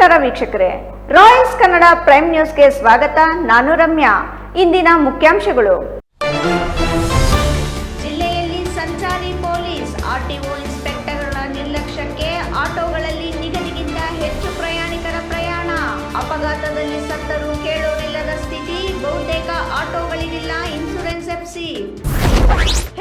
ನಮಸ್ಕಾರ ವೀಕ್ಷಕರೇ, Royals Kannada prime ನ್ಯೂಸ್ಗೆ ಸ್ವಾಗತ. ನಾನು ರಮ್ಯಾ. ಇಂದಿನ ಮುಖ್ಯಾಂಶಗಳು. ಜಿಲ್ಲೆಯಲ್ಲಿ ಸಂಚಾರಿ ಪೊಲೀಸ್ ಆರ್ಟಿಒ ಇನ್ಸ್ಪೆಕ್ಟರ್ಗಳ ನಿರ್ಲಕ್ಷ್ಯಕ್ಕೆ ಆಟೋಗಳಲ್ಲಿ ನಿಗದಿಗಿಂತ ಹೆಚ್ಚು ಪ್ರಯಾಣಿಕರ ಪ್ರಯಾಣ. ಅಪಘಾತದಲ್ಲಿ ಸತ್ತರೂ ಕೇಳೋರಿಲ್ಲದ ಸ್ಥಿತಿ. ಬಹುತೇಕ ಆಟೋಗಳಿಗಿಲ್ಲ ಇನ್ಶೂರೆನ್ಸ್ ಎಫ್ಸಿ.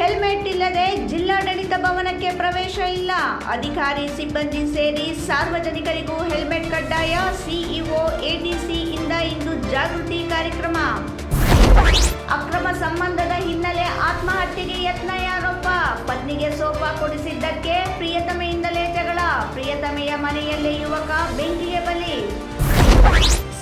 ಹೆಲ್ಮೆಟ್ ಇಲ್ಲದೆ ಜಿಲ್ಲಾಡಳಿತ ಭವನಕ್ಕೆ ಪ್ರವೇಶ ಇಲ್ಲ. ಅಧಿಕಾರಿ ಸಿಬ್ಬಂದಿ ಸೇರಿ ಸಾರ್ವಜನಿಕರಿಗೂ ಹೆಲ್ಮೆಟ್ ಕಡ್ಡಾಯ. ಸಿಇಒ ಎಡಿಸಿ ಇಂದ ಇಂದು ಜಾಗೃತಿ ಕಾರ್ಯಕ್ರಮ. ಅಕ್ರಮ ಸಂಬಂಧದ ಹಿನ್ನೆಲೆ ಆತ್ಮಹತ್ಯೆಗೆ ಯತ್ನ ಆರೋಪ. ಪತ್ನಿಗೆ ಸೋಫಾ ಕೊಡಿಸಿದ್ದಕ್ಕೆ ಪ್ರಿಯತಮೆಯಿಂದಲೇ ಜಗಳ. ಪ್ರಿಯತಮೆಯ ಮನೆಯಲ್ಲೇ ಯುವಕ ಬೆಂಕಿಗೆ ಬಲಿ.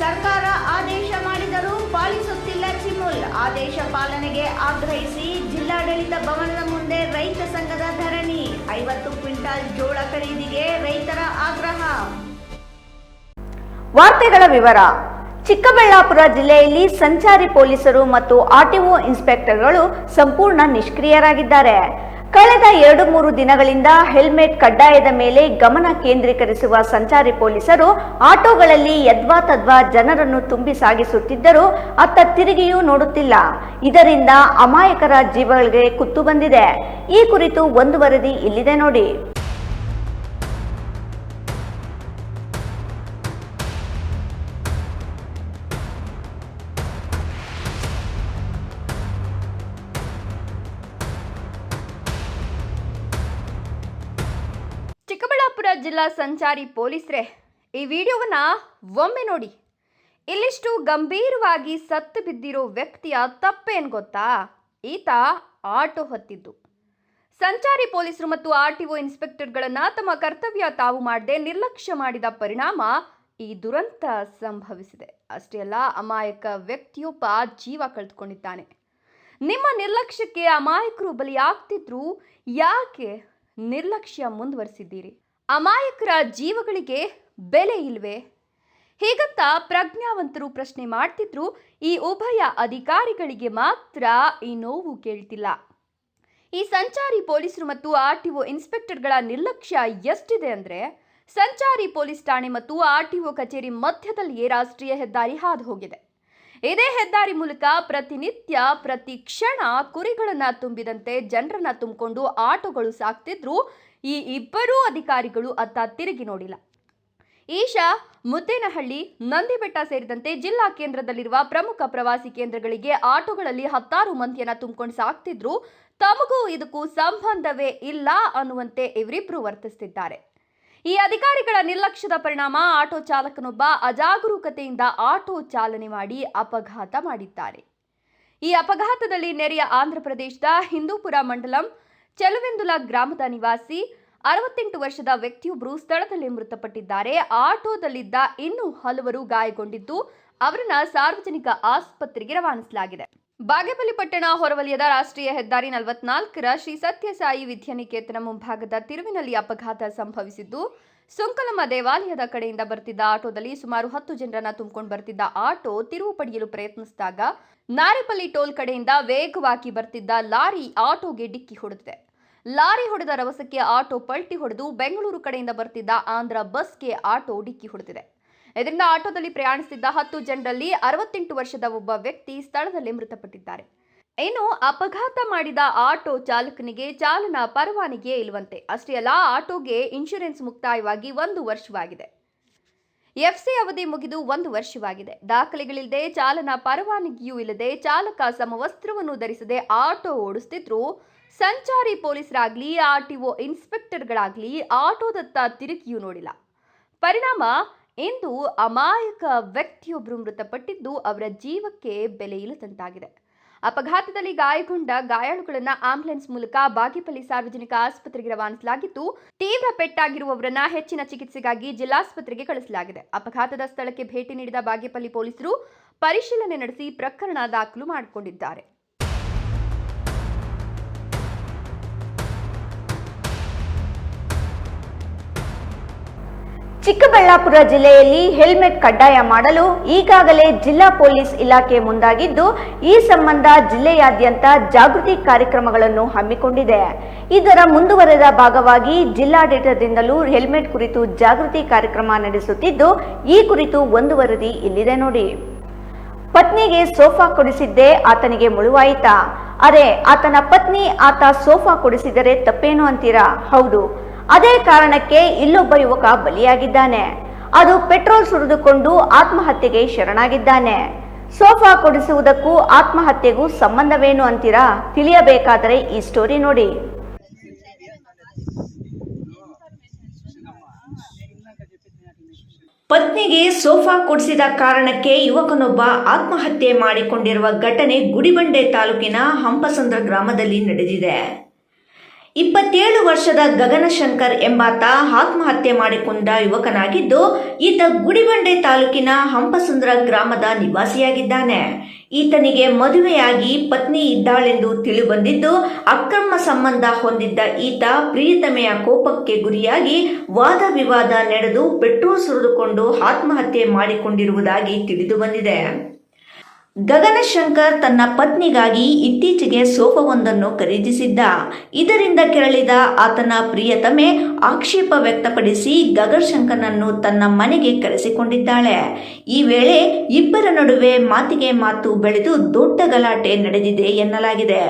ಸರ್ಕಾರ ಆದೇಶ ಮಾಡಿದರೂ ಪಾಲಿಸುತ್ತಿಲ್ಲ ಚಿಮುಲ್. ಆದೇಶ ಪಾಲನೆಗೆ ಆಗ್ರಹಿಸಿ ಜಿಲ್ಲಾಡಳಿತ ಭವನದ ಮುಂದೆ ರೈತ ಸಂಘದ ಧರಣಿ. 50 ಕ್ವಿಂಟಾಲ್ ಜೋಳ ಖರೀದಿಗೆ ರೈತರ ಆಗ್ರಹ. ವಾರ್ತೆಗಳ ವಿವರ. ಚಿಕ್ಕಬಳ್ಳಾಪುರ ಜಿಲ್ಲೆಯಲ್ಲಿ ಸಂಚಾರಿ ಪೊಲೀಸರು ಮತ್ತು ಆರ್ಟಿಒ ಇನ್ಸ್ಪೆಕ್ಟರ್ಗಳು ಸಂಪೂರ್ಣ ನಿಷ್ಕ್ರಿಯರಾಗಿದ್ದಾರೆ. ಕಳೆದ 2-3 ದಿನಗಳಿಂದ ಹೆಲ್ಮೆಟ್ ಕಡ್ಡಾಯದ ಮೇಲೆ ಗಮನ ಕೇಂದ್ರೀಕರಿಸುವ ಸಂಚಾರಿ ಪೊಲೀಸರು ಆಟೋಗಳಲ್ಲಿ ಯದ್ವಾ ತದ್ವಾ ಜನರನ್ನು ತುಂಬಿ ಸಾಗಿಸುತ್ತಿದ್ದರೂ ಅತ್ತ ತಿರುಗಿಯೂ ನೋಡುತ್ತಿಲ್ಲ. ಇದರಿಂದ ಅಮಾಯಕರ ಜೀವಗಳಿಗೆ ಕುತ್ತು ಬಂದಿದೆ. ಈ ಕುರಿತು ಒಂದು ವರದಿ ಇಲ್ಲಿದೆ ನೋಡಿ. ಚಿಕ್ಕಬಳ್ಳಾಪುರ ಜಿಲ್ಲಾ ಸಂಚಾರಿ ಪೊಲೀಸರೇ, ಈ ವಿಡಿಯೋವನ್ನ ಒಮ್ಮೆ ನೋಡಿ. ಇಲ್ಲಿಷ್ಟು ಗಂಭೀರವಾಗಿ ಸತ್ತು ಬಿದ್ದಿರೋ ವ್ಯಕ್ತಿಯ ತಪ್ಪೇನು ಗೊತ್ತಾ? ಈತ ಆಟೋ ಹತ್ತಿದ್ದು. ಸಂಚಾರಿ ಪೊಲೀಸರು ಮತ್ತು ಆರ್ಟಿಒ ಇನ್ಸ್ಪೆಕ್ಟರ್ಗಳನ್ನ ತಮ್ಮ ಕರ್ತವ್ಯ ತಾವು ಮಾಡದೆ ನಿರ್ಲಕ್ಷ್ಯ ಮಾಡಿದ ಪರಿಣಾಮ ಈ ದುರಂತ ಸಂಭವಿಸಿದೆ. ಅಷ್ಟೇ ಅಲ್ಲ, ಅಮಾಯಕ ವ್ಯಕ್ತಿಯೊಬ್ಬ ಜೀವ ಕಳೆದುಕೊಂಡಿದ್ದಾನೆ. ನಿಮ್ಮ ನಿರ್ಲಕ್ಷ್ಯಕ್ಕೆ ಅಮಾಯಕರು ಬಲಿಯಾಗ್ತಿದ್ರು. ಯಾಕೆ ನಿರ್ಲಕ್ಷ್ಯ ಮುಂದುವರಿಸಿದ್ದೀರಿ? ಅಮಾಯಕರ ಜೀವಗಳಿಗೆ ಬೆಲೆ ಇಲ್ವೇ? ಹೀಗಂತ ಪ್ರಜ್ಞಾವಂತರು ಪ್ರಶ್ನೆ ಮಾಡ್ತಿದ್ರು. ಈ ಉಭಯ ಅಧಿಕಾರಿಗಳಿಗೆ ಮಾತ್ರ ಈ ನೋವು ಕೇಳ್ತಿಲ್ಲ. ಈ ಸಂಚಾರಿ ಪೊಲೀಸರು ಮತ್ತು ಆರ್ಟಿಒ ಇನ್ಸ್ಪೆಕ್ಟರ್ಗಳ ನಿರ್ಲಕ್ಷ್ಯ ಎಷ್ಟಿದೆ ಅಂದ್ರೆ, ಸಂಚಾರಿ ಪೊಲೀಸ್ ಠಾಣೆ ಮತ್ತು ಆರ್ಟಿಒ ಕಚೇರಿ ಮಧ್ಯದಲ್ಲಿಯೇ ರಾಷ್ಟ್ರೀಯ ಹೆದ್ದಾರಿ ಹಾದು ಹೋಗಿದೆ. ಇದೇ ಹೆದ್ದಾರಿ ಮೂಲಕ ಪ್ರತಿನಿತ್ಯ ಪ್ರತಿ ಕ್ಷಣ ಕುರಿಗಳನ್ನ ತುಂಬಿದಂತೆ ಜನರನ್ನ ತುಂಬಿಕೊಂಡು ಆಟೋಗಳು ಸಾಕ್ತಿದ್ರು. ಈ ಇಬ್ಬರೂ ಅಧಿಕಾರಿಗಳು ಅತ್ತ ತಿರುಗಿ ನೋಡಿಲ್ಲ. ಈಶಾ, ಮುದ್ದೇನಹಳ್ಳಿ, ನಂದಿಬೆಟ್ಟ ಸೇರಿದಂತೆ ಜಿಲ್ಲಾ ಕೇಂದ್ರದಲ್ಲಿರುವ ಪ್ರಮುಖ ಪ್ರವಾಸಿ ಕೇಂದ್ರಗಳಿಗೆ ಆಟೋಗಳಲ್ಲಿ 10 ಮಂದಿಯನ್ನ ತುಂಬಿಕೊಂಡು ಸಾಕ್ತಿದ್ರು. ತಮಗೂ ಇದಕ್ಕೂ ಸಂಬಂಧವೇ ಇಲ್ಲ ಅನ್ನುವಂತೆ ಇವರಿಬ್ರು ವರ್ತಿಸುತ್ತಿದ್ದಾರೆ. ಈ ಅಧಿಕಾರಿಗಳ ನಿರ್ಲಕ್ಷ್ಯದ ಪರಿಣಾಮ ಆಟೋ ಚಾಲಕನೊಬ್ಬ ಅಜಾಗರೂಕತೆಯಿಂದ ಆಟೋ ಚಾಲನೆ ಮಾಡಿ ಅಪಘಾತ ಮಾಡಿದ್ದಾರೆ. ಈ ಅಪಘಾತದಲ್ಲಿ ನೆರೆಯ ಆಂಧ್ರ ಪ್ರದೇಶದ ಹಿಂದೂಪುರ ಮಂಡಲಂ ಚೆಲುವೆಂದುಲ ಗ್ರಾಮದ ನಿವಾಸಿ 68 ವರ್ಷದ ವ್ಯಕ್ತಿಯೊಬ್ಬರು ಸ್ಥಳದಲ್ಲಿ ಮೃತಪಟ್ಟಿದ್ದಾರೆ. ಆಟೋದಲ್ಲಿದ್ದ ಇನ್ನೂ ಹಲವರು ಗಾಯಗೊಂಡಿದ್ದು ಅವರನ್ನ ಸಾರ್ವಜನಿಕ ಆಸ್ಪತ್ರೆಗೆ ರವಾನಿಸಲಾಗಿದೆ. ಬಾಗೇಪಲ್ಲಿ ಪಟ್ಟಣ ಹೊರವಲಯದ ರಾಷ್ಟ್ರೀಯ ಹೆದ್ದಾರಿ 44ರ ಶ್ರೀ ಸತ್ಯಸಾಯಿ ವಿದ್ಯಾನಿಕೇತನ ಮುಂಭಾಗದ ತಿರುವಿನಲ್ಲಿ ಅಪಘಾತ ಸಂಭವಿಸಿದ್ದು, ಸುಂಕಲಮ್ಮ ದೇವಾಲಯದ ಕಡೆಯಿಂದ ಬರ್ತಿದ್ದ ಆಟೋದಲ್ಲಿ ಸುಮಾರು 10 ಜನರನ್ನ ತುಂಬಿಕೊಂಡು ಬರ್ತಿದ್ದ ಆಟೋ ತಿರುವು ಪಡೆಯಲು ಪ್ರಯತ್ನಿಸಿದಾಗ ನಾರಿಪಲ್ಲಿ ಟೋಲ್ ಕಡೆಯಿಂದ ವೇಗವಾಗಿ ಬರ್ತಿದ್ದ ಲಾರಿ ಆಟೋಗೆ ಡಿಕ್ಕಿ ಹೊಡೆದಿದೆ. ಲಾರಿ ಹೊಡೆದ ರಭಸಕ್ಕೆ ಆಟೋ ಪಲ್ಟಿ ಹೊಡೆದು ಬೆಂಗಳೂರು ಕಡೆಯಿಂದ ಬರ್ತಿದ್ದ ಆಂಧ್ರ ಬಸ್ಗೆ ಆಟೋ ಡಿಕ್ಕಿ ಹೊಡೆದಿದೆ. ಇದರಿಂದ ಆಟೋದಲ್ಲಿ ಪ್ರಯಾಣಿಸಿದ್ದ 10 ಜನರಲ್ಲಿ 68 ವರ್ಷದ ಒಬ್ಬ ವ್ಯಕ್ತಿ ಸ್ಥಳದಲ್ಲೇ ಮೃತಪಟ್ಟಿದ್ದಾರೆ. ಇನ್ನು ಅಪಘಾತ ಮಾಡಿದ ಆಟೋ ಚಾಲಕನಿಗೆ ಚಾಲನಾ ಪರವಾನಗಿ ಇಲ್ಲವಂತೆ. ಅಷ್ಟೇ ಅಲ್ಲ, ಆಟೋಗೆ ಇನ್ಶೂರೆನ್ಸ್ ಮುಕ್ತಾಯವಾಗಿ 1 ವರ್ಷವಾಗಿದೆ. ಎಫ್ಸಿ ಅವಧಿ ಮುಗಿದು 1 ವರ್ಷವಾಗಿದೆ. ದಾಖಲೆಗಳಿಲ್ಲದೆ, ಚಾಲನಾ ಪರವಾನಗಿಯೂ ಇಲ್ಲದೆ ಚಾಲಕ ಸಮವಸ್ತ್ರವನ್ನು ಧರಿಸದೆ ಆಟೋ ಓಡಿಸುತ್ತಿದ್ರು. ಸಂಚಾರಿ ಪೊಲೀಸರಾಗ್ಲಿ ಆರ್ಟಿಒ ಇನ್ಸ್ಪೆಕ್ಟರ್ಗಳಾಗ್ಲಿ ಆಟೋದತ್ತ ತಿರುಗಿಯೂ ನೋಡಿಲ್ಲ. ಪರಿಣಾಮ ಇಂದು ಅಮಾಯಕ ವ್ಯಕ್ತಿಯೊಬ್ಬರು ಮೃತಪಟ್ಟಿದ್ದು ಅವರ ಜೀವಕ್ಕೆ ಬೆಲೆ ಇಲ್ಲದಂತಾಗಿದೆ. ಅಪಘಾತದಲ್ಲಿ ಗಾಯಗೊಂಡ ಗಾಯಾಳುಗಳನ್ನ ಆಂಬ್ಯುಲೆನ್ಸ್ ಮೂಲಕ ಬಾಗೇಪಲ್ಲಿ ಸಾರ್ವಜನಿಕ ಆಸ್ಪತ್ರೆಗೆ ರವಾನಿಸಲಾಗಿದ್ದು, ತೀವ್ರ ಪೆಟ್ಟಾಗಿರುವವರನ್ನ ಹೆಚ್ಚಿನ ಚಿಕಿತ್ಸೆಗಾಗಿ ಜಿಲ್ಲಾಸ್ಪತ್ರೆಗೆ ಕಳಿಸಲಾಗಿದೆ. ಅಪಘಾತದ ಸ್ಥಳಕ್ಕೆ ಭೇಟಿ ನೀಡಿದ ಬಾಗೇಪಲ್ಲಿ ಪೊಲೀಸರು ಪರಿಶೀಲನೆ ನಡೆಸಿ ಪ್ರಕರಣ ದಾಖಲು ಮಾಡಿಕೊಂಡಿದ್ದಾರೆ. ಚಿಕ್ಕಬಳ್ಳಾಪುರ ಜಿಲ್ಲೆಯಲ್ಲಿ ಹೆಲ್ಮೆಟ್ ಕಡ್ಡಾಯ ಮಾಡಲು ಈಗಾಗಲೇ ಜಿಲ್ಲಾ ಪೊಲೀಸ್ ಇಲಾಖೆ ಮುಂದಾಗಿದ್ದು, ಈ ಸಂಬಂಧ ಜಿಲ್ಲೆಯಾದ್ಯಂತ ಜಾಗೃತಿ ಕಾರ್ಯಕ್ರಮಗಳನ್ನು ಹಮ್ಮಿಕೊಂಡಿದೆ. ಇದರ ಮುಂದುವರೆದ ಭಾಗವಾಗಿ ಜಿಲ್ಲಾಡಳಿತದಿಂದಲೂ ಹೆಲ್ಮೆಟ್ ಕುರಿತು ಜಾಗೃತಿ ಕಾರ್ಯಕ್ರಮ ನಡೆಸುತ್ತಿದ್ದು, ಈ ಕುರಿತು ಒಂದು ವರದಿ ಇಲ್ಲಿದೆ ನೋಡಿ. ಪತ್ನಿಗೆ ಸೋಫಾ ಕೊಡಿಸಿದ್ದೇ ಆತನಿಗೆ ಮುಳುವಾಯಿತಾ? ಅರೆ, ಆತನ ಪತ್ನಿ ಆತ ಸೋಫಾ ಕೊಡಿಸಿದರೆ ತಪ್ಪೇನು ಅಂತೀರಾ? ಹೌದು, ಅದೇ ಕಾರಣಕ್ಕೆ ಇಲ್ಲೊಬ್ಬ ಯುವಕ ಬಲಿಯಾಗಿದ್ದಾನೆ. ಅದು ಪೆಟ್ರೋಲ್ ಸುರಿದುಕೊಂಡು ಆತ್ಮಹತ್ಯೆಗೆ ಶರಣಾಗಿದ್ದಾನೆ. ಸೋಫಾ ಕೊಡಿಸುವುದಕ್ಕೂ ಆತ್ಮಹತ್ಯೆಗೂ ಸಂಬಂಧವೇನು ಅಂತೀರಾ? ತಿಳಿಯಬೇಕಾದರೆ ಈ ಸ್ಟೋರಿ ನೋಡಿ. ಪತ್ನಿಗೆ ಸೋಫಾ ಕೊಡಿಸಿದ ಕಾರಣಕ್ಕೆ ಯುವಕನೊಬ್ಬ ಆತ್ಮಹತ್ಯೆ ಮಾಡಿಕೊಂಡಿರುವ ಘಟನೆ ಗುಡಿಬಂಡೆ ತಾಲೂಕಿನ ಹಂಪಸಂದ್ರ ಗ್ರಾಮದಲ್ಲಿ ನಡೆದಿದೆ. 27 ವರ್ಷದ ಗಗನಶಂಕರ್ ಎಂಬಾತ ಆತ್ಮಹತ್ಯೆ ಮಾಡಿಕೊಂಡ ಯುವಕನಾಗಿದ್ದು, ಈತ ಗುಡಿಬಂಡೆ ತಾಲೂಕಿನ ಹಂಪಸಂದ್ರ ಗ್ರಾಮದ ನಿವಾಸಿಯಾಗಿದ್ದಾನೆ. ಈತನಿಗೆ ಮದುವೆಯಾಗಿ ಪತ್ನಿ ಇದ್ದಾಳೆಂದು ತಿಳಿದುಬಂದಿದ್ದು, ಅಕ್ರಮ ಸಂಬಂಧ ಹೊಂದಿದ್ದ ಈತ ಪ್ರಿಯತಮೆಯ ಕೋಪಕ್ಕೆ ಗುರಿಯಾಗಿ ವಾದ ವಿವಾದ ನಡೆದು ಪೆಟ್ರೋಲ್ ಸುರಿದುಕೊಂಡು ಆತ್ಮಹತ್ಯೆ ಮಾಡಿಕೊಂಡಿರುವುದಾಗಿ ತಿಳಿದುಬಂದಿದೆ. ಗಗನಶಂಕರ್ ತನ್ನ ಪತ್ನಿಗಾಗಿ ಇತ್ತೀಚೆಗೆ ಸೋಫಾವೊಂದನ್ನು ಖರೀದಿಸಿದ್ದ. ಇದರಿಂದ ಕೆರಳಿದ ಆತನ ಪ್ರಿಯತಮೆ ಆಕ್ಷೇಪ ವ್ಯಕ್ತಪಡಿಸಿ ಗಗನಶಂಕರ್ನನ್ನು ತನ್ನ ಮನೆಗೆ ಕರೆಸಿಕೊಂಡಿದ್ದಾಳೆ. ಈ ವೇಳೆ ಇಬ್ಬರ ನಡುವೆ ಮಾತಿಗೆ ಮಾತು ಬೆಳೆದು ದೊಡ್ಡ ಗಲಾಟೆ ನಡೆದಿದೆ ಎನ್ನಲಾಗಿದೆ.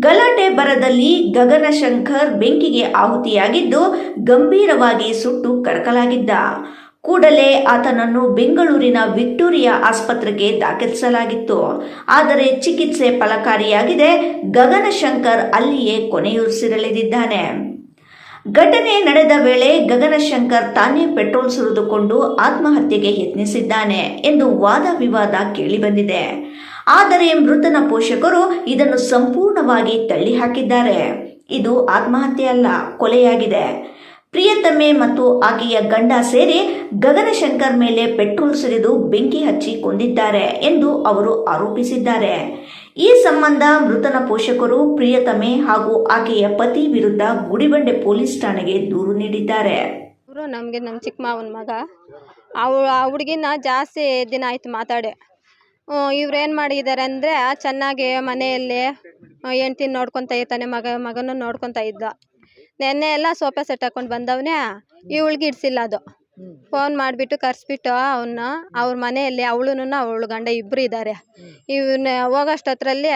ಗಲಾಟೆ ಭರದಲ್ಲಿ ಗಗನಶಂಕರ್ ಬೆಂಕಿಗೆ ಆಹುತಿಯಾಗಿದ್ದು, ಗಂಭೀರವಾಗಿ ಸುಟ್ಟು ಕರಕಲಾಗಿದ್ದ. ಕೂಡಲೇ ಆತನನ್ನು ಬೆಂಗಳೂರಿನ ವಿಕ್ಟೋರಿಯಾ ಆಸ್ಪತ್ರೆಗೆ ದಾಖಲಿಸಲಾಗಿತ್ತು. ಆದರೆ ಚಿಕಿತ್ಸೆ ಫಲಕಾರಿಯಾಗಿದೆ. ಗಗನಶಂಕರ್ ಅಲ್ಲಿಯೇ ಕೊನೆಯುಸಿರೆಳೆದಿದ್ದಾನೆ. ಘಟನೆ ನಡೆದ ವೇಳೆ ಗಗನಶಂಕರ್ ತಾನೇ ಪೆಟ್ರೋಲ್ ಸುರಿದುಕೊಂಡು ಆತ್ಮಹತ್ಯೆಗೆ ಯತ್ನಿಸಿದ್ದಾನೆ ಎಂದು ವಾದ ವಿವಾದ ಕೇಳಿಬಂದಿದೆ. ಆದರೆ ಮೃತನ ಪೋಷಕರು ಇದನ್ನು ಸಂಪೂರ್ಣವಾಗಿ ತಳ್ಳಿಹಾಕಿದ್ದಾರೆ. ಇದು ಆತ್ಮಹತ್ಯೆ ಅಲ್ಲ, ಕೊಲೆಯಾಗಿದೆ. ಪ್ರಿಯತಮೆ ಮತ್ತು ಆಕೆಯ ಗಂಡ ಸೇರಿ ಗಗನಶಂಕರ್ ಮೇಲೆ ಪೆಟ್ರೋಲ್ ಸುರಿದು ಬೆಂಕಿ ಹಚ್ಚಿ ಕೊಂದಿದ್ದಾರೆ ಎಂದು ಅವರು ಆರೋಪಿಸಿದ್ದಾರೆ. ಈ ಸಂಬಂಧ ಮೃತನ ಪೋಷಕರು ಪ್ರಿಯತಮೆ ಹಾಗೂ ಆಕೆಯ ಪತಿ ವಿರುದ್ಧ ಗುಡಿಬಂಡೆ ಪೊಲೀಸ್ ಠಾಣೆಗೆ ದೂರು ನೀಡಿದ್ದಾರೆ. ನಮಗೆ ನಮ್ಮ ಚಿಕ್ಕ ಮಾವನ ಮಗ ಆ ಹುಡುಗಿನ ಜಾಸ್ತಿ ದಿನ ಆಯ್ತು ಮಾತಾಡಿ. ಇವ್ರೇನು ಮಾಡಿದ್ದಾರೆ ಅಂದರೆ, ಚೆನ್ನಾಗಿ ಮನೆಯಲ್ಲಿ ಹೆಂಡ್ತಿ ನೋಡ್ಕೊತಾ ಇರ್ತಾನೆ, ಮಗನೂ ನೋಡ್ಕೊತಾ ಇದ್ದ. ನೆನ್ನೆ ಎಲ್ಲ ಸೋಫಾ ಸೆಟ್ ಹಾಕೊಂಡು ಬಂದವನೇ, ಇವಳಿಗೆ ಇಡ್ಸಿಲ್ಲ. ಅದು ಫೋನ್ ಮಾಡಿಬಿಟ್ಟು ಕರೆಸ್ಬಿಟ್ಟು ಅವ್ರ ಮನೆಯಲ್ಲಿ ಅವಳು ಗಂಡ ಇಬ್ಬರು ಇದ್ದಾರೆ. ಇವನ್ನ ಹೋಗೋಷ್ಟರಲ್ಲಿ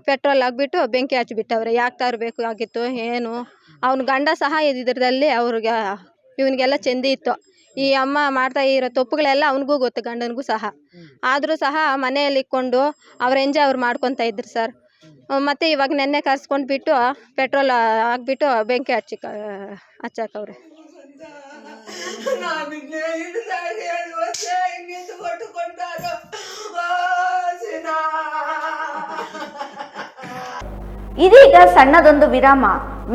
ಪೆಟ್ರೋಲ್ ಆಗಿಬಿಟ್ಟು ಬೆಂಕಿ ಹಚ್ಚಿಬಿಟ್ಟವ್ರೆ. ಯಾಕೆ ತರಬೇಕು ಆಗಿತ್ತು ಏನು? ಅವನ ಗಂಡ ಸಹ ಇದರಲ್ಲಿ ಇವನಿಗೆಲ್ಲ ಚೆಂದಿ ಇತ್ತು. ಈ ಅಮ್ಮ ಮಾಡ್ತಾ ಇರೋ ತಪ್ಪುಗಳೆಲ್ಲ ಅವನಿಗೂ ಗೊತ್ತು, ಗಂಡನಿಗೂ ಸಹ. ಆದರೂ ಸಹ ಮನೆಯಲ್ಲಿ ಇಟ್ಕೊಂಡು ಅವ್ರು ಮಾಡ್ಕೊತಾ ಇದ್ರು ಸರ್. ಮತ್ತು ಇವಾಗ ನೆನ್ನೆ ಕರ್ಸ್ಕೊಂಡು ಬಿಟ್ಟು ಪೆಟ್ರೋಲ್ ಹಾಕ್ಬಿಟ್ಟು ಬೆಂಕಿ ಹಚ್ಚಾಕವ್ರೆ. ಇದೀಗ ಸಣ್ಣದೊಂದು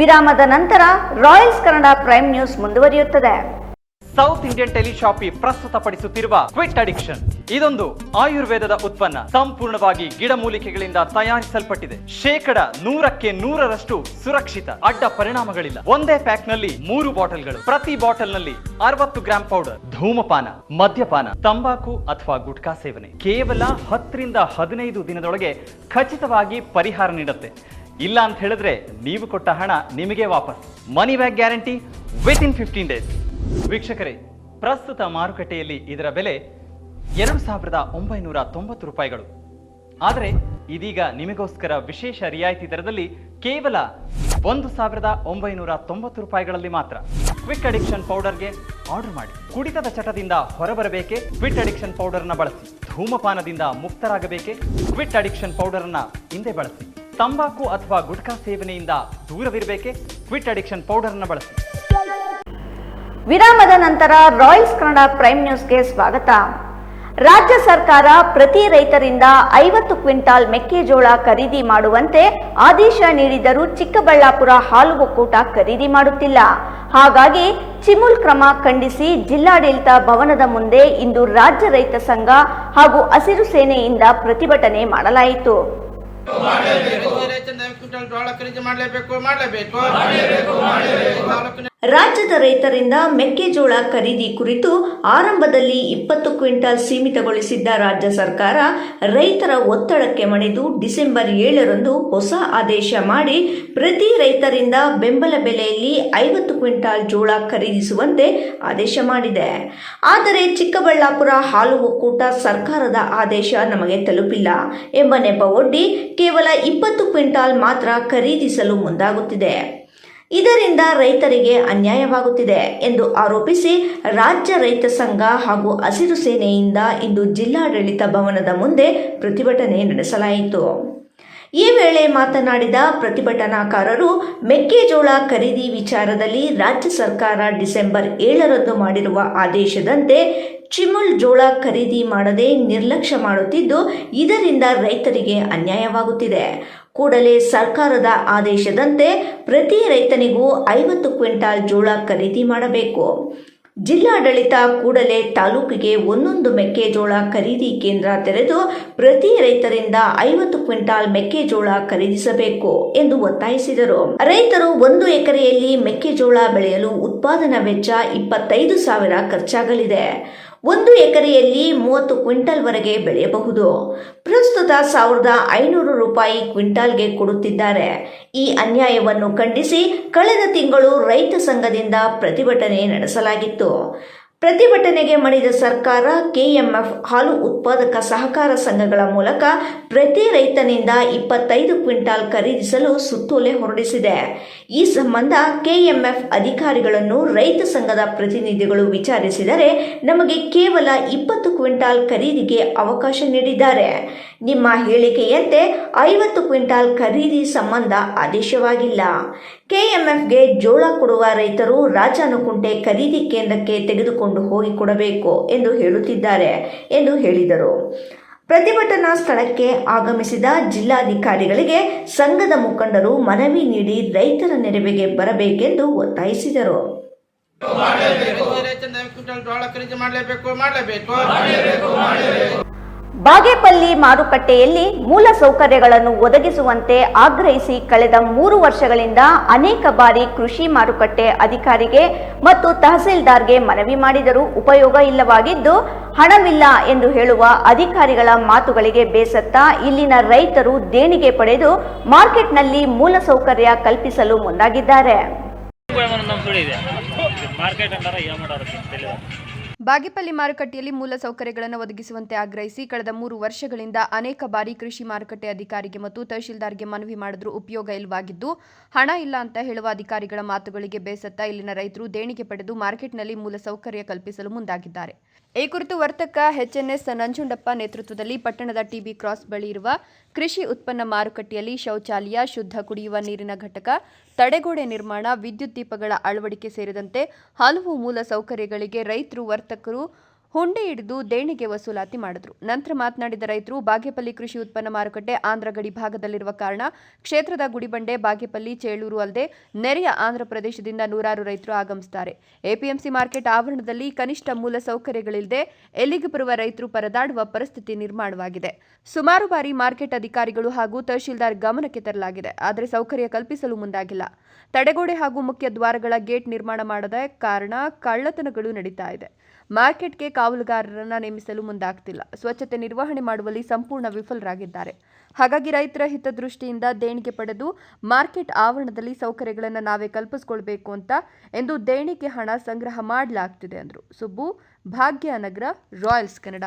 ವಿರಾಮದ ನಂತರ ರಾಯಲ್ಸ್ ಕನ್ನಡ ಪ್ರೈಮ್ ನ್ಯೂಸ್ ಮುಂದುವರಿಯುತ್ತದೆ. ಸೌತ್ ಇಂಡಿಯನ್ ಟೆಲಿಶಾಪಿ ಪ್ರಸ್ತುತಪಡಿಸುತ್ತಿರುವ ಕ್ವಿಟ್ ಅಡಿಕ್ಷನ್ ಇದೊಂದು ಆಯುರ್ವೇದದ ಉತ್ಪನ್ನ. ಸಂಪೂರ್ಣವಾಗಿ ಗಿಡಮೂಲಿಕೆಗಳಿಂದ ತಯಾರಿಸಲ್ಪಟ್ಟಿದೆ. 100% ಸುರಕ್ಷಿತ, ಅಡ್ಡ ಪರಿಣಾಮಗಳಿಲ್ಲ. ಒಂದೇ ಪ್ಯಾಕ್ ನಲ್ಲಿ 3 ಬಾಟಲ್ಗಳು. ಪ್ರತಿ ಬಾಟಲ್ ನಲ್ಲಿ 60 ಗ್ರಾಂ ಪೌಡರ್. ಧೂಮಪಾನ, ಮದ್ಯಪಾನ, ತಂಬಾಕು ಅಥವಾ ಗುಟ್ಕಾ ಸೇವನೆ ಕೇವಲ 10 ರಿಂದ 15 ದಿನದೊಳಗೆ ಖಚಿತವಾಗಿ ಪರಿಹಾರ ನೀಡುತ್ತೆ. ಇಲ್ಲ ಅಂತ ಹೇಳಿದ್ರೆ ನೀವು ಕೊಟ್ಟ ಹಣ ನಿಮಗೆ ವಾಪಸ್. Money back guarantee within 15 days. ವೀಕ್ಷಕರೇ, ಪ್ರಸ್ತುತ ಮಾರುಕಟ್ಟೆಯಲ್ಲಿ ಇದರ ಬೆಲೆ 2,990 ರೂಪಾಯಿಗಳು. ಆದರೆ ಇದೀಗ ನಿಮಗೋಸ್ಕರ ವಿಶೇಷ ರಿಯಾಯಿತಿ ದರದಲ್ಲಿ ಕೇವಲ 1,990 ರೂಪಾಯಿಗಳಲ್ಲಿ ಮಾತ್ರ. ಕ್ವಿಟ್ ಅಡಿಕ್ಷನ್ ಪೌಡರ್ಗೆ ಆರ್ಡರ್ ಮಾಡಿ. ಕುಡಿತದ ಚಟದಿಂದ ಹೊರಬರಬೇಕೆ? ಕ್ವಿಟ್ ಅಡಿಕ್ಷನ್ ಪೌಡರ್ನ ಬಳಸಿ. ಧೂಮಪಾನದಿಂದ ಮುಕ್ತರಾಗಬೇಕೆ? ಕ್ವಿಟ್ ಅಡಿಕ್ಷನ್ ಪೌಡರ್ನ ಹಿಂದೆ ಬಳಸಿ. ತಂಬಾಕು ಅಥವಾ ಗುಟ್ಕಾ ಸೇವನೆಯಿಂದ ದೂರವಿರಬೇಕೆ? ಕ್ವಿಟ್ ಅಡಿಕ್ಷನ್ ಪೌಡರ್ನ ಬಳಸಿ. ವಿರಾಮದ ನಂತರ ರಾಯಲ್ಸ್ ಕನ್ನಡ ಪ್ರೈಮ್ ನ್ಯೂಸ್ಗೆ ಸ್ವಾಗತ. ರಾಜ್ಯ ಸರ್ಕಾರ ಪ್ರತಿ ರೈತರಿಂದ 50 ಕ್ವಿಂಟಾಲ್ ಮೆಕ್ಕೆಜೋಳ ಖರೀದಿ ಮಾಡುವಂತೆ ಆದೇಶ ನೀಡಿದರೂ ಚಿಕ್ಕಬಳ್ಳಾಪುರ ಹಾಲು ಒಕ್ಕೂಟ ಖರೀದಿ ಮಾಡುತ್ತಿಲ್ಲ. ಹಾಗಾಗಿ ಚಿಮುಲ್ ಕ್ರಮ ಖಂಡಿಸಿ ಜಿಲ್ಲಾಡಳಿತ ಭವನದ ಮುಂದೆ ಇಂದು ರಾಜ್ಯ ರೈತ ಸಂಘ ಹಾಗೂ ಹಸಿರು ಸೇನೆಯಿಂದ ಪ್ರತಿಭಟನೆ ಮಾಡಲಾಯಿತು. ರೈತರಿಂದ ಕ್ವಿಂಟಲ್ ಜೋಳ ಖರೀದಿ ಮಾಡಲೇಬೇಕು. ರಾಜ್ಯದ ರೈತರಿಂದ ಮೆಕ್ಕೆಜೋಳ ಖರೀದಿ ಕುರಿತು ಆರಂಭದಲ್ಲಿ 20 ಕ್ವಿಂಟಾಲ್ ಸೀಮಿತಗೊಳಿಸಿದ್ದ ರಾಜ್ಯ ಸರ್ಕಾರ ರೈತರ ಒತ್ತಡಕ್ಕೆ ಮಣಿದು ಡಿಸೆಂಬರ್ 7ರಂದು ಹೊಸ ಆದೇಶ ಮಾಡಿ ಪ್ರತಿ ರೈತರಿಂದ ಬೆಂಬಲ ಬೆಲೆಯಲ್ಲಿ 50 ಕ್ವಿಂಟಾಲ್ ಜೋಳ ಖರೀದಿಸುವಂತೆ ಆದೇಶ ಮಾಡಿದೆ. ಆದರೆ ಚಿಕ್ಕಬಳ್ಳಾಪುರ ಹಾಲು ಒಕ್ಕೂಟ ಸರ್ಕಾರದ ಆದೇಶ ನಮಗೆ ತಲುಪಿಲ್ಲ ಎಂಬ ನೆಪವೊಡ್ಡಿ ಕೇವಲ 20 ಕ್ವಿಂಟಾಲ್ ಮಾತ್ರ ಖರೀದಿಸಲು ಮುಂದಾಗುತ್ತಿದೆ. ಇದರಿಂದ ರೈತರಿಗೆ ಅನ್ಯಾಯವಾಗುತ್ತಿದೆ ಎಂದು ಆರೋಪಿಸಿ ರಾಜ್ಯ ರೈತ ಸಂಘ ಹಾಗೂ ಹಸಿರು ಸೇನೆಯಿಂದ ಇಂದು ಜಿಲ್ಲಾಡಳಿತ ಭವನದ ಮುಂದೆ ಪ್ರತಿಭಟನೆ ನಡೆಸಲಾಯಿತು. ಈ ವೇಳೆ ಮಾತನಾಡಿದ ಪ್ರತಿಭಟನಾಕಾರರು, ಮೆಕ್ಕೆಜೋಳ ಖರೀದಿ ವಿಚಾರದಲ್ಲಿ ರಾಜ್ಯ ಸರ್ಕಾರ ಡಿಸೆಂಬರ್ 7ರಂದು ಮಾಡಿರುವ ಆದೇಶದಂತೆ ಚಿಮುಲ್ ಜೋಳ ಖರೀದಿ ಮಾಡದೆ ನಿರ್ಲಕ್ಷ್ಯ ಮಾಡುತ್ತಿದ್ದು, ಇದರಿಂದ ರೈತರಿಗೆ ಅನ್ಯಾಯವಾಗುತ್ತಿದೆ. ಕೂಡಲೇ ಸರ್ಕಾರದ ಆದೇಶದಂತೆ ಪ್ರತಿ ರೈತನಿಗೂ 50 ಕ್ವಿಂಟಾಲ್ ಜೋಳ ಖರೀದಿ ಮಾಡಬೇಕು. ಜಿಲ್ಲಾಡಳಿತ ಕೂಡಲೇ ತಾಲೂಕಿಗೆ ಒಂದೊಂದು ಮೆಕ್ಕೆಜೋಳ ಖರೀದಿ ಕೇಂದ್ರ ತೆರೆದು ಪ್ರತಿ ರೈತರಿಂದ 50 ಕ್ವಿಂಟಾಲ್ ಮೆಕ್ಕೆಜೋಳ ಖರೀದಿಸಬೇಕು ಎಂದು ಒತ್ತಾಯಿಸಿದರು. ರೈತರು 1 ಎಕರೆಯಲ್ಲಿ ಮೆಕ್ಕೆಜೋಳ ಬೆಳೆಯಲು ಉತ್ಪಾದನಾ ವೆಚ್ಚ 25,000 ಖರ್ಚಾಗಲಿದೆ. 1 ಎಕರೆಯಲ್ಲಿ 30 ಕ್ವಿಂಟಲ್ವರೆಗೆ ಬೆಳೆಯಬಹುದು. ಪ್ರಸ್ತುತ 1,500 ರೂಪಾಯಿ ಕ್ವಿಂಟಾಲ್ಗೆ ಕೊಡುತ್ತಿದ್ದಾರೆ. ಈ ಅನ್ಯಾಯವನ್ನು ಖಂಡಿಸಿ ಕಳೆದ ತಿಂಗಳು ರೈತ ಸಂಘದಿಂದ ಪ್ರತಿಭಟನೆ ನಡೆಸಲಾಗಿತ್ತು. ಪ್ರತಿಭಟನೆಗೆ ಮಣಿದ ಸರ್ಕಾರ ಕೆಎಂಎಫ್ ಹಾಲು ಉತ್ಪಾದಕ ಸಹಕಾರ ಸಂಘಗಳ ಮೂಲಕ ಪ್ರತಿ ರೈತನಿಂದ 25 ಕ್ವಿಂಟಾಲ್ ಖರೀದಿಸಲು ಸುತ್ತೋಲೆ ಹೊರಡಿಸಿದೆ. ಈ ಸಂಬಂಧ ಕೆಎಂಎಫ್ ಅಧಿಕಾರಿಗಳನ್ನು ರೈತ ಸಂಘದ ಪ್ರತಿನಿಧಿಗಳು ವಿಚಾರಿಸಿದರೆ ನಮಗೆ ಕೇವಲ 20 ಕ್ವಿಂಟಾಲ್ ಖರೀದಿಗೆ ಅವಕಾಶ ನೀಡಿದ್ದಾರೆ. ನಿಮ್ಮ ಹೇಳಿಕೆಯಂತೆ 50 ಕ್ವಿಂಟಾಲ್ ಖರೀದಿ ಸಂಬಂಧ ಆದೇಶವಾಗಿಲ್ಲ. ಕೆಎಂಎಫ್ಗೆ ಜೋಳ ಕೊಡುವ ರೈತರು ರಾಜಾನುಕುಂಟೆ ಖರೀದಿ ಕೇಂದ್ರಕ್ಕೆ ತೆಗೆದುಕೊಂಡು ಹೋಗಿ ಕೊಡಬೇಕು ಎಂದು ಹೇಳುತ್ತಿದ್ದಾರೆ ಎಂದು ಹೇಳಿದರು. ಪ್ರತಿಭಟನಾ ಸ್ಥಳಕ್ಕೆ ಆಗಮಿಸಿದ ಜಿಲ್ಲಾಧಿಕಾರಿಗಳಿಗೆ ಸಂಘದ ಮುಖಂಡರು ಮನವಿ ನೀಡಿ ರೈತರ ನೆರವಿಗೆ ಬರಬೇಕೆಂದು ಒತ್ತಾಯಿಸಿದರು. ಬಾಗೇಪಲ್ಲಿ ಮಾರುಕಟ್ಟೆಯಲ್ಲಿ ಮೂಲ ಸೌಕರ್ಯಗಳನ್ನು ಒದಗಿಸುವಂತೆ ಆಗ್ರಹಿಸಿ ಕಳೆದ 3 ವರ್ಷಗಳಿಂದ ಅನೇಕ ಬಾರಿ ಕೃಷಿ ಮಾರುಕಟ್ಟೆ ಅಧಿಕಾರಿಗೆ ಮತ್ತು ತಹಸೀಲ್ದಾರ್ಗೆ ಮನವಿ ಮಾಡಿದರೂ ಉಪಯೋಗ ಇಲ್ಲವಾಗಿದ್ದು, ಹಣವಿಲ್ಲ ಎಂದು ಹೇಳುವ ಅಧಿಕಾರಿಗಳ ಮಾತುಗಳಿಗೆ ಬೇಸತ್ತ ಇಲ್ಲಿನ ರೈತರು ದೇಣಿಗೆ ಪಡೆದು ಮಾರ್ಕೆಟ್ನಲ್ಲಿ ಮೂಲ ಸೌಕರ್ಯ ಕಲ್ಪಿಸಲು ಮುಂದಾಗಿದ್ದಾರೆ. ಬಾಗೇಪಲ್ಲಿ ಮಾರುಕಟ್ಟೆಯಲ್ಲಿ ಮೂಲ ಸೌಕರ್ಯಗಳನ್ನು ಒದಗಿಸುವಂತೆ ಆಗ್ರಹಿಸಿ ಕಳೆದ 3 ವರ್ಷಗಳಿಂದ ಅನೇಕ ಬಾರಿ ಕೃಷಿ ಮಾರುಕಟ್ಟೆ ಅಧಿಕಾರಿಗೆ ಮತ್ತು ತಹಶೀಲ್ದಾರ್ಗೆ ಮನವಿ ಮಾಡಿದ್ರೂ ಉಪಯೋಗ ಇಲ್ಲವಾಗಿದ್ದು, ಹಣ ಇಲ್ಲ ಅಂತ ಹೇಳುವ ಅಧಿಕಾರಿಗಳ ಮಾತುಗಳಿಗೆ ಬೇಸತ್ತ ಇಲ್ಲಿನ ರೈತರು ದೇಣಿಗೆ ಪಡೆದು ಮಾರ್ಕೆಟ್ನಲ್ಲಿ ಮೂಲ ಸೌಕರ್ಯ ಕಲ್ಪಿಸಲು ಮುಂದಾಗಿದ್ದಾರೆ. ಈ ಕುರಿತು ವರ್ತಕ ಎಚ್ಎನ್ಎಸ್ ನಂಜುಂಡಪ್ಪ ನೇತೃತ್ವದಲ್ಲಿ ಪಟ್ಟಣದ ಟಿಬಿ ಕ್ರಾಸ್ ಬಳಿ ಇರುವ ಕೃಷಿ ಉತ್ಪನ್ನ ಮಾರುಕಟ್ಟೆಯಲ್ಲಿ ಶೌಚಾಲಯ, ಶುದ್ಧ ಕುಡಿಯುವ ನೀರಿನ ಘಟಕ, ತಡೆಗೋಡೆ ನಿರ್ಮಾಣ, ವಿದ್ಯುತ್ ದೀಪಗಳ ಅಳವಡಿಕೆ ಸೇರಿದಂತೆ ಹಲವು ಮೂಲ ಸೌಕರ್ಯಗಳಿಗೆ ರೈತರು ವರ್ತಕರು ಹುಂಡಿ ಹಿಡಿದು ದೇಣಿಗೆ ವಸೂಲಾತಿ ಮಾಡಿದರು. ನಂತರ ಮಾತನಾಡಿದ ರೈತರು, ಬಾಗೇಪಲ್ಲಿ ಕೃಷಿ ಉತ್ಪನ್ನ ಮಾರುಕಟ್ಟೆ ಆಂಧ್ರ ಗಡಿ ಭಾಗದಲ್ಲಿರುವ ಕಾರಣ ಕ್ಷೇತ್ರದ ಗುಡಿಬಂಡೆ, ಬಾಗೇಪಲ್ಲಿ, ಚೇಳೂರು ಅಲ್ಲದೆ ನೆರೆಯ ಆಂಧ್ರ ಪ್ರದೇಶದಿಂದ ನೂರಾರು ರೈತರು ಆಗಮಿಸುತ್ತಾರೆ. ಎಪಿಎಂಸಿ ಮಾರ್ಕೆಟ್ ಆವರಣದಲ್ಲಿ ಕನಿಷ್ಠ ಮೂಲ ಸೌಕರ್ಯಗಳಿಲ್ಲದೆ ಎಲ್ಲಿಗೆ ಬರುವ ರೈತರು ಪರದಾಡುವ ಪರಿಸ್ಥಿತಿ ನಿರ್ಮಾಣವಾಗಿದೆ. ಸುಮಾರು ಬಾರಿ ಮಾರ್ಕೆಟ್ ಅಧಿಕಾರಿಗಳು ಹಾಗೂ ತಹಶೀಲ್ದಾರ್ ಗಮನಕ್ಕೆ ತರಲಾಗಿದೆ, ಆದರೆ ಸೌಕರ್ಯ ಕಲ್ಪಿಸಲು ಮುಂದಾಗಿಲ್ಲ. ತಡೆಗೋಡೆ ಹಾಗೂ ಮುಖ್ಯ ದ್ವಾರಗಳ ಗೇಟ್ ನಿರ್ಮಾಣ ಮಾಡದ ಕಾರಣ ಕಳ್ಳತನಗಳು ನಡೀತಾ ಇದೆ. ಮಾರ್ಕೆಟ್ಗೆ ಕಾವಲುಗಾರರನ್ನು ನೇಮಿಸಲು ಮುಂದಾಗ್ತಿಲ್ಲ. ಸ್ವಚ್ಛತೆ ನಿರ್ವಹಣೆ ಮಾಡುವಲ್ಲಿ ಸಂಪೂರ್ಣ ವಿಫಲರಾಗಿದ್ದಾರೆ. ಹಾಗಾಗಿ ರೈತರ ಹಿತದೃಷ್ಟಿಯಿಂದ ದೇಣಿಗೆ ಪಡೆದು ಮಾರ್ಕೆಟ್ ಆವರಣದಲ್ಲಿ ಸೌಕರ್ಯಗಳನ್ನು ನಾವೇ ಕಲ್ಪಿಸಿಕೊಳ್ಬೇಕು ಎಂದು ದೇಣಿಗೆ ಹಣ ಸಂಗ್ರಹ ಮಾಡಲಾಗ್ತಿದೆ ಎಂದರು. ಸುಬ್ಬು, ಭಾಗ್ಯನಗರ, ರಾಯಲ್ಸ್ ಕನ್ನಡ.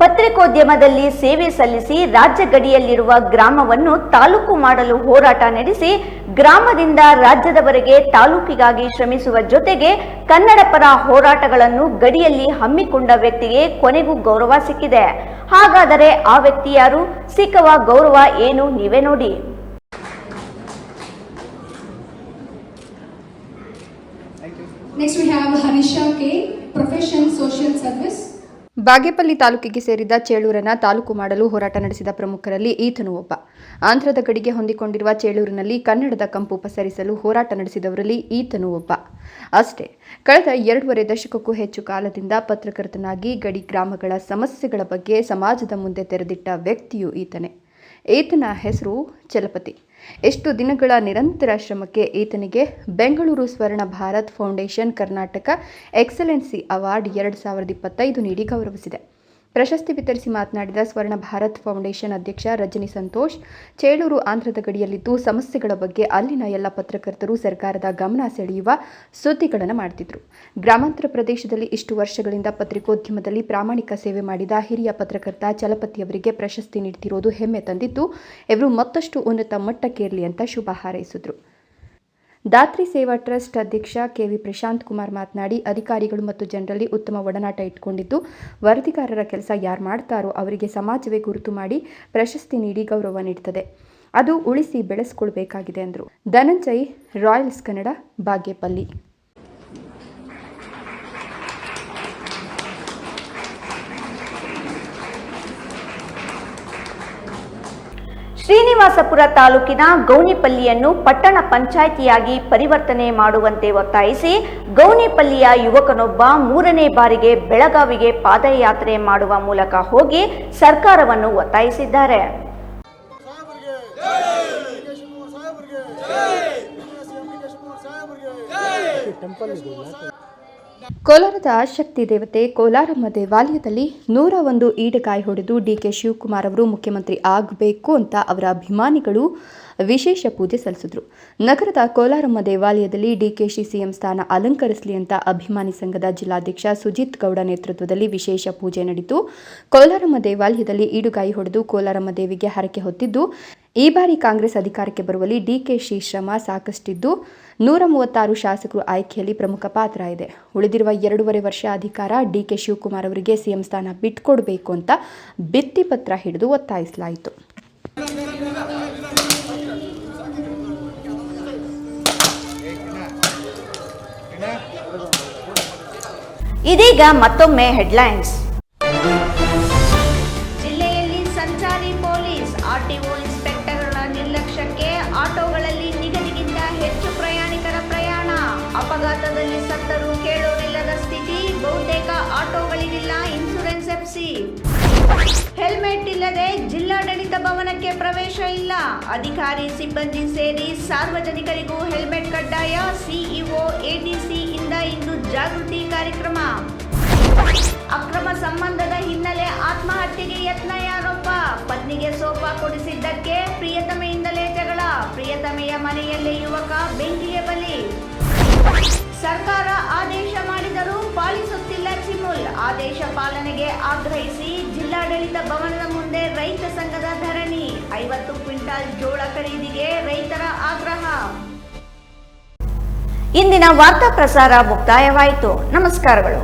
ಪತ್ರಿಕೋದ್ಯಮದಲ್ಲಿ ಸೇವೆ ಸಲ್ಲಿಸಿ ರಾಜ್ಯ ಗಡಿಯಲ್ಲಿರುವ ಗ್ರಾಮವನ್ನು ತಾಲೂಕು ಮಾಡಲು ಹೋರಾಟ ನಡೆಸಿ ಗ್ರಾಮದಿಂದ ರಾಜ್ಯದವರೆಗೆ ತಾಲೂಕಿಗಾಗಿ ಶ್ರಮಿಸುವ ಜೊತೆಗೆ ಕನ್ನಡ ಪರ ಹೋರಾಟಗಳನ್ನು ಗಡಿಯಲ್ಲಿ ಹಮ್ಮಿಕೊಂಡ ವ್ಯಕ್ತಿಗೆ ಕೊನೆಗೂ ಗೌರವ ಸಿಕ್ಕಿದೆ. ಹಾಗಾದರೆ ಆ ವ್ಯಕ್ತಿ ಯಾರು? ಸಿಕ್ಕವ ಗೌರವ ಏನು? ನೀವೇ ನೋಡಿ. Next we have Harisha K, profession social service. Bagepalli ತಾಲೂಕಿಗೆ ಸೇರಿದ ಚೇಳೂರನ್ನ ತಾಲೂಕು ಮಾಡಲು ಹೋರಾಟ ನಡೆಸಿದ ಪ್ರಮುಖರಲ್ಲಿ ಈತನೂ ಒಬ್ಬ. ಆಂಧ್ರದ ಗಡಿಗೆ ಹೊಂದಿಕೊಂಡಿರುವ ಚೇಳೂರಿನಲ್ಲಿ ಕನ್ನಡದ ಕಂಪು ಪಸರಿಸಲು ಹೋರಾಟ ನಡೆಸಿದವರಲ್ಲಿ ಈತನೂ ಒಬ್ಬ. ಅಷ್ಟೇ, ಕಳೆದ 2.5 ದಶಕಕ್ಕೂ ಹೆಚ್ಚು ಕಾಲದಿಂದ ಪತ್ರಕರ್ತನಾಗಿ ಗಡಿ ಗ್ರಾಮಗಳ ಸಮಸ್ಯೆಗಳ ಬಗ್ಗೆ ಸಮಾಜದ ಮುಂದೆ ತೆರೆದಿಟ್ಟ ವ್ಯಕ್ತಿಯೂ ಈತನೇ. ಈತನ ಹೆಸರು ಚಲಪತಿ. ಎಷ್ಟು ದಿನಗಳ ನಿರಂತರ ಶ್ರಮಕ್ಕೆ ಈತನಿಗೆ ಬೆಂಗಳೂರು ಸ್ವರ್ಣ Bharat foundation Karnataka excellency award 2025 ನೀಡಿ ಗೌರವಿಸಿದೆ. ಪ್ರಶಸ್ತಿ ವಿತರಿಸಿ ಮಾತನಾಡಿದ ಸ್ವರ್ಣ ಭಾರತ್ ಫೌಂಡೇಶನ್ ಅಧ್ಯಕ್ಷ ರಜನಿ ಸಂತೋಷ್, ಚೇಳೂರು ಆಂಧ್ರದ ಗಡಿಯಲ್ಲಿದ್ದು ಸಮಸ್ಯೆಗಳ ಬಗ್ಗೆ ಅಲ್ಲಿನ ಎಲ್ಲ ಪತ್ರಕರ್ತರು ಸರ್ಕಾರದ ಗಮನ ಸೆಳೆಯುವ ಸುದ್ದಿಗಳನ್ನು ಮಾಡ್ತಿದ್ರು. ಗ್ರಾಮಾಂತರ ಪ್ರದೇಶದಲ್ಲಿ ಇಷ್ಟು ವರ್ಷಗಳಿಂದ ಪತ್ರಿಕೋದ್ಯಮದಲ್ಲಿ ಪ್ರಾಮಾಣಿಕ ಸೇವೆ ಮಾಡಿದ ಹಿರಿಯ ಪತ್ರಕರ್ತ ಚಲಪತಿಯವರಿಗೆ ಪ್ರಶಸ್ತಿ ನೀಡುತ್ತಿರುವುದು ಹೆಮ್ಮೆ ತಂದಿದ್ದು, ಇವರು ಮತ್ತಷ್ಟು ಉನ್ನತ ಮಟ್ಟಕ್ಕೇರಲಿ ಅಂತ ಶುಭ ಹಾರೈಸಿದರು. ದಾತ್ರಿ ಸೇವಾ ಟ್ರಸ್ಟ್ ಅಧ್ಯಕ್ಷ ಕೆವಿ ಪ್ರಶಾಂತ್ ಕುಮಾರ್ ಮಾತನಾಡಿ, ಅಧಿಕಾರಿಗಳು ಮತ್ತು ಜನರಲ್ಲಿ ಉತ್ತಮ ಒಡನಾಟ ಇಟ್ಕೊಂಡಿದ್ದು, ವರದಿಗಾರರ ಕೆಲಸ ಯಾರು ಮಾಡ್ತಾರೋ ಅವರಿಗೆ ಸಮಾಜವೇ ಗುರುತು ಮಾಡಿ ಪ್ರಶಸ್ತಿ ನೀಡಿ ಗೌರವ ನೀಡುತ್ತದೆ. ಅದು ಉಳಿಸಿ ಬೆಳೆಸಿಕೊಳ್ಬೇಕಾಗಿದೆ ಎಂದರು. ಧನಂಜಯ್, ರಾಯಲ್ಸ್ ಕನ್ನಡ, ಬಾಗೇಪಲ್ಲಿ. ಶ್ರೀನಿವಾಸಪುರ ತಾಲೂಕಿನ ಗೌನಿಪಲ್ಲಿಯನ್ನು ಪಟ್ಟಣ ಪಂಚಾಯಿತಿಯಾಗಿ ಪರಿವರ್ತನೆ ಮಾಡುವಂತೆ ಒತ್ತಾಯಿಸಿ ಗೌನಿಪಲ್ಲಿಯ ಯುವಕನೊಬ್ಬ 3ನೇ ಬಾರಿಗೆ ಬೆಳಗಾವಿಗೆ ಪಾದಯಾತ್ರೆ ಮಾಡುವ ಮೂಲಕ ಹೋಗಿ ಸರ್ಕಾರವನ್ನು ಒತ್ತಾಯಿಸಿದ್ದಾರೆ. ಕೋಲಾರದ ಶಕ್ತಿ ದೇವತೆ ಕೋಲಾರಮ್ಮ ದೇವಾಲಯದಲ್ಲಿ 101 ಈಡುಗಾಯಿ ಹೊಡೆದು ಡಿಕೆ ಶಿವಕುಮಾರ್ ಅವರು ಮುಖ್ಯಮಂತ್ರಿ ಆಗಬೇಕು ಅಂತ ಅವರ ಅಭಿಮಾನಿಗಳು ವಿಶೇಷ ಪೂಜೆ ಸಲ್ಲಿಸಿದರು. ನಗರದ ಕೋಲಾರಮ್ಮ ದೇವಾಲಯದಲ್ಲಿ ಡಿಕೆಶಿ ಸಿಎಂ ಸ್ಥಾನ ಅಲಂಕರಿಸಲಿ ಅಂತ ಅಭಿಮಾನಿ ಸಂಘದ ಜಿಲ್ಲಾಧ್ಯಕ್ಷ ಸುಜಿತ್ ಗೌಡ ನೇತೃತ್ವದಲ್ಲಿ ವಿಶೇಷ ಪೂಜೆ ನಡೆಯಿತು. ಕೋಲಾರಮ್ಮ ದೇವಾಲಯದಲ್ಲಿ ಈಡುಗಾಯಿ ಹೊಡೆದು ಕೋಲಾರಮ್ಮ ದೇವಿಗೆ ಹರಕೆ ಹೊತ್ತಿದ್ದು, ಈ ಬಾರಿ ಕಾಂಗ್ರೆಸ್ ಅಧಿಕಾರಕ್ಕೆ ಬರುವಲ್ಲಿ ಡಿಕೆಶಿ ಶ್ರಮ ಸಾಕಷ್ಟಿದ್ದು 136 ಶಾಸಕರು ಆಯ್ಕೆಯಲ್ಲಿ ಪ್ರಮುಖ ಪಾತ್ರ ಇದೆ. ಉಳಿದಿರುವ 2.5 ವರ್ಷ ಅಧಿಕಾರ ಡಿಕೆ ಶಿವಕುಮಾರ್ ಅವರಿಗೆ ಸಿಎಂ ಸ್ಥಾನ ಬಿಟ್ಕೊಡ್ಬೇಕು ಅಂತ ಭಿತ್ತಿಪತ್ರ ಹಿಡಿದು ಒತ್ತಾಯಿಸಲಾಯಿತು. ಇದೀಗ ಮತ್ತೊಮ್ಮೆ ಹೆಡ್ಲೈನ್ಸ್. ಜಿಲ್ಲೆಯಲ್ಲಿ ಸಂಚಾರಿ ಪೊಲೀಸ್ ಆರ್ಟಿಒ ಇನ್ಸ್ಪೆಕ್ಟರ್ಗಳ ನಿರ್ಲಕ್ಷ್ಯಕ್ಕೆ ಆಟೋಗಳಲ್ಲಿ ನಿಗದಿಗಿಂತ ಹೆಚ್ಚು ಪ್ರಯಾಣಿಕರ ಪ್ರಯಾಣ. ಅಪಘಾತದಲ್ಲಿ ಸತ್ತರೂ ಕೇಳೋರಿಲ್ಲದ ಸ್ಥಿತಿ. ಬಹುತೇಕ ಆಟೋಗಳಿಗಿಲ್ಲ ಇನ್ಶೂರೆನ್ಸ್ ಎಫ್ಸಿ. ಹೆಲ್ಮೆಟ್ ಇಲ್ಲದೆ ಜಿಲ್ಲಾಡಳಿತ ಭವನಕ್ಕೆ ಪ್ರವೇಶ ಇಲ್ಲ. ಅಧಿಕಾರಿ ಸಿಬ್ಬಂದಿ ಸೇರಿ ಸಾರ್ವಜನಿಕರಿಗೂ ಹೆಲ್ಮೆಟ್ ಕಡ್ಡಾಯ. ಸಿಇಒ ಎಡಿಸಿ ಇಂದ ಇಂದು ಜಾಗೃತಿ ಕಾರ್ಯಕ್ರಮ. ಅಕ್ರಮ ಸಂಬಂಧದ ಹಿನ್ನೆಲೆ ಆತ್ಮಹತ್ಯೆಗೆ ಯತ್ನ ಆರೋಪ. ಪತ್ನಿಗೆ ಸೋಫಾ ಕೊಡಿಸಿದ್ದಕ್ಕೆ ಪ್ರಿಯತಮೆಯಿಂದಲೇ ಜಗಳ. ಪ್ರಿಯತಮೆಯ ಮನೆಯಲ್ಲೇ ಯುವಕ ಬೆಂಕಿಗೆ ಬಲಿ. ಸರ್ಕಾರ ಆದೇಶ ಮಾಡಿದರೂ ಪಾಲಿಸುತ್ತಿಲ್ಲ ಚಿಮುಲ್. ಆದೇಶ ಪಾಲನೆಗೆ ಆಗ್ರಹಿಸಿ ಜಿಲ್ಲಾಡಳಿತ ಭವನದ ಮುಂದೆ ರೈತ ಸಂಘದ ಧರಣಿ. 50 ಕ್ವಿಂಟಾಲ್ ಜೋಳ ಖರೀದಿಗೆ ರೈತರ ಆಗ್ರಹ. ಇಂದಿನ ವಾರ್ತಾ ಪ್ರಸಾರ ಮುಕ್ತಾಯವಾಯಿತು. ನಮಸ್ಕಾರಗಳು.